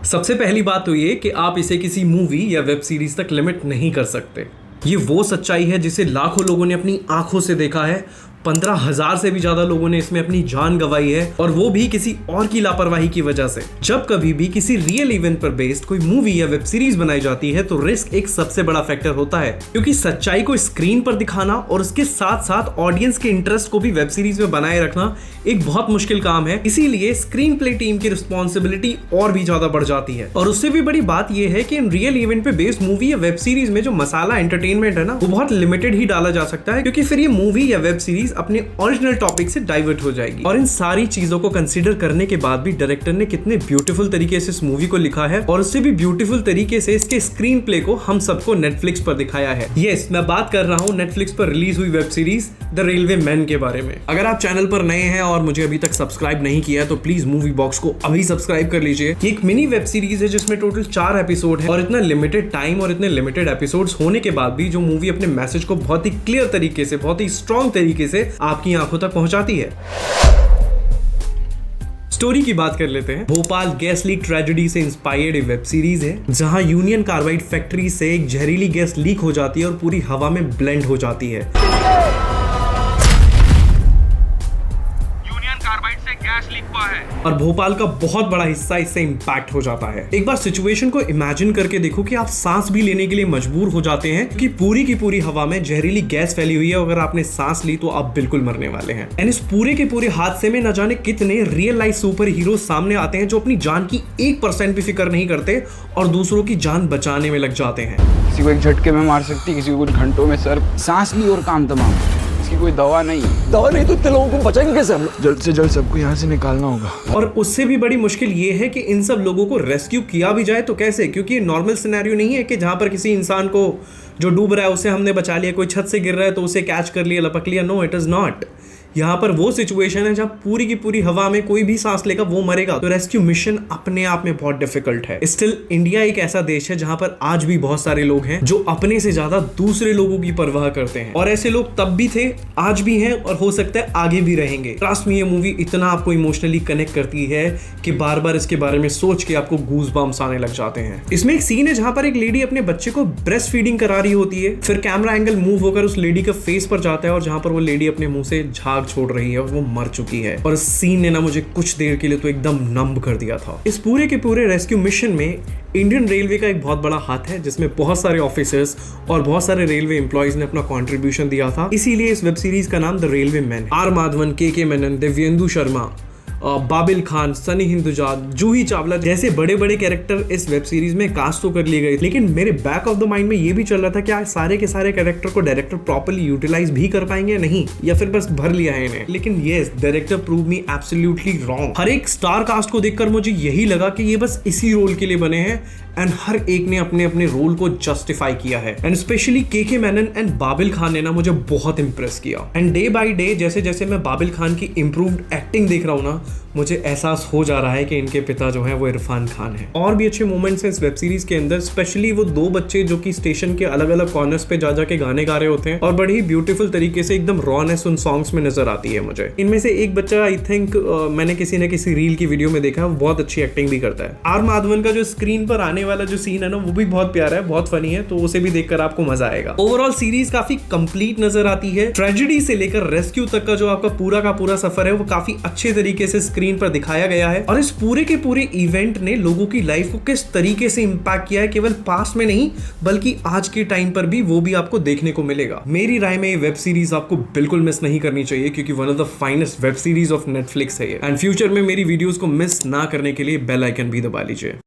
सबसे पहली बात तो ये कि आप इसे किसी मूवी या वेब सीरीज तक लिमिट नहीं कर सकते। ये वो सच्चाई है जिसे लाखों लोगों ने अपनी आंखों से देखा है। 15,000 से भी ज्यादा लोगों ने इसमें अपनी जान गंवाई है, और वो भी किसी और की लापरवाही की वजह से। जब कभी भी किसी रियल इवेंट पर बेस्ड कोई मूवी या वेब सीरीज बनाई जाती है तो रिस्क एक सबसे बड़ा फैक्टर होता है, क्योंकि सच्चाई को स्क्रीन पर दिखाना और उसके साथ साथ ऑडियंस के इंटरेस्ट को भी वेब सीरीज में बनाए रखना एक बहुत मुश्किल काम है। इसीलिए स्क्रीन प्ले टीम की रिस्पॉन्सिबिलिटी और भी ज्यादा बढ़ जाती है। और उससे भी बड़ी बात यह है कि इन रियल इवेंट पे बेस्ड मूवी या वेब सीरीज में जो मसाला एंटरटेनमेंट है ना, वो बहुत लिमिटेड ही डाला जा सकता है, क्योंकि फिर ये मूवी या वेब सीरीज अपने ओरिजिनल टॉपिक से डाइवर्ट हो जाएगी। और इन सारी चीजों को कंसीडर करने के बाद भी डायरेक्टर ने कितने ब्यूटीफुल तरीके से इस मूवी को लिखा है, और उससे भी ब्यूटीफुल तरीके से इसके स्क्रीन प्ले को हम सबको नेटफ्लिक्स पर दिखाया है। यस, मैं बात कर रहा हूँ नेटफ्लिक्स पर रिलीज हुई web series the Railway man के बारे में। अगर आप चैनल पर नए हैं और मुझे अभी तक सब्सक्राइब नहीं किया है तो प्लीज मूवी बॉक्स को अभी सब्सक्राइब कर लीजिए। ये एक मिनी वेब सीरीज है जिसमें टोटल 4 एपिसोड है, और इतना लिमिटेड टाइम और इतने लिमिटेड एपिसोड्स होने के बाद भी जो मूवी अपने मैसेज को बहुत ही क्लियर तरीके से, बहुत ही स्ट्रॉन्ग तरीके से आपकी आंखों तक पहुंचाती है। स्टोरी की बात कर लेते हैं। भोपाल गैस लीक ट्रेजेडी से इंस्पायर्ड एक वेब सीरीज है, जहां यूनियन कार्बाइड फैक्ट्री से एक जहरीली गैस लीक हो जाती है और पूरी हवा में ब्लेंड हो जाती है। और भोपाल का बहुत बड़ा हिस्सा इससे इंपैक्ट हो जाता है। एक बार सिचुएशन को इमेजिन करके देखो कि आप सांस भी लेने के लिए मजबूर हो जाते हैं, क्योंकि पूरी की पूरी हवा में जहरीली गैस फैली हुई है। अगर आपने सांस ली तो आप बिल्कुल मरने वाले हैं। एंड इस पूरे के पूरे हादसे में न जाने कितने रियल लाइफ सुपर हीरो सामने आते हैं जो अपनी जान की 1% भी फिक्र नहीं करते और दूसरों की जान बचाने में लग जाते हैं। किसी को एक झटके में मार सकती, किसी को कुछ घंटों में सर सांस ली और काम तमाम। इसकी कोई दवा नहीं तो इतने लोगों को बचाएंगे कैसे हम लोग? जल्द से जल्द सबको यहाँ से निकालना होगा। और उससे भी बड़ी मुश्किल ये है कि इन सब लोगों को रेस्क्यू किया भी जाए तो कैसे, क्योंकि ये नॉर्मल सिनेरियो नहीं है कि जहां पर किसी इंसान को जो डूब रहा है उसे हमने बचा लिया, कोई छत से गिर रहा है तो उसे कैच कर लिया, लपक लिया। No, it is not. यहाँ पर वो सिचुएशन है जहाँ पूरी की पूरी हवा में कोई भी सांस लेगा वो मरेगा। तो रेस्क्यू मिशन अपने आप में बहुत डिफिकल्ट है। स्टिल इंडिया एक ऐसा देश है जहाँ पर आज भी बहुत सारे लोग हैं जो अपने से ज्यादा दूसरे लोगों की परवाह करते हैं, और ऐसे लोग तब भी थे, आज भी हैं, और हो सकता है आगे भी रहेंगे। ट्रस्ट मी, ये मूवी इतना आपको इमोशनली कनेक्ट करती है कि बार बार इसके बारे में सोच के आपको गूज बम्स आने लग जाते हैं। इसमें एक सीन है जहाँ पर एक लेडी अपने बच्चे को ब्रेस्ट फीडिंग करा रही होती है, फिर कैमरा एंगल मूव होकर उस लेडी के फेस पर जाता है, और जहाँ पर वो लेडी अपने मुंह से झाग छोड़ रही है और वो मर चुकी है। और इस सीन ने ना मुझे कुछ देर के लिए तो एकदम नंब कर दिया था। इस पूरे के पूरे रेस्क्यू मिशन में इंडियन रेलवे का एक बहुत बड़ा हाथ है, जिसमें बहुत सारे ऑफिसर्स और बहुत सारे रेलवे एम्प्लॉइज ने अपना कंट्रीब्यूशन दिया था। इसीलिए इस वेब सीरीज का नाम the Railway Man. R Madhavan, K Menon, Devendu Sharma, Babil Khan, Sunny Hinduja, Juhi Chawla जैसे बड़े बड़े कैरेक्टर इस वेब सीरीज में कास्ट तो कर लिए गए, लेकिन मेरे बैक ऑफ द माइंड में ये भी चल रहा था कि सारे के सारे कैरेक्टर को डायरेक्टर प्रॉपर्ली यूटिलाइज भी कर पाएंगे या नहीं, या फिर बस भर लिया है इन्हें। लेकिन yes, director prove me absolutely wrong. हर एक स्टार कास्ट को देखकर मुझे यही लगा कि ये बस इसी रोल के लिए बने हैं, एंड हर एक ने अपने अपने रोल को जस्टिफाई किया है। एंड स्पेशली के मेनन एंड बाबिल खान ने ना मुझे बहुत इंप्रेस किया। एंड डे बाय डे जैसे जैसे मैं बाबिल खान की इंप्रूव्ड एक्टिंग देख रहा हूँ ना, मुझे एहसास हो जा रहा है कि इनके पिता जो हैं वो इरफान खान हैं। और भी अच्छे मोमेंट्स हैं इस वेब सीरीज के अंदर, स्पेशली वो 2 बच्चे जो कि स्टेशन के अलग अलग कॉर्नर्स पे जा जाके गाने गा रहे होते हैं, और बड़ी ही ब्यूटीफुल तरीके से एकदम रॉनेस उन सॉन्ग्स में नजर आती है मुझे। इनमें से एक बच्चा आई थिंक मैंने किसी न किसी रील की वीडियो में देखा, वो बहुत अच्छी एक्टिंग भी करता है। आर माधवन का जो स्क्रीन पर आने वाला जो सीन है ना, वो भी बहुत प्यारा है, बहुत फनी है, तो उसे भी देखकर आपको मजा आएगा। ओवरऑल सीरीज काफी कंप्लीट नजर आती है। ट्रेजेडी से लेकर रेस्क्यू तक का जो आपका पूरा का पूरा सफर है वो काफी अच्छे तरीके से स्क्रीन पर दिखाया गया है। और इस पूरे के पूरे इवेंट ने लोगों की लाइफ को किस तरीके से इंपैक्ट किया है, केवल पास्ट में नहीं बल्कि आज के टाइम पर भी, वो भी आपको देखने को मिलेगा। मेरी राय में ये वेब सीरीज आपको बिल्कुल मिस नहीं करनी चाहिए, क्योंकि one of the finest web series of Netflix है ये। एंड फ्यूचर में मेरी वीडियोस को मिस ना करने के लिए बेल आइकन भी दबा लीजिए।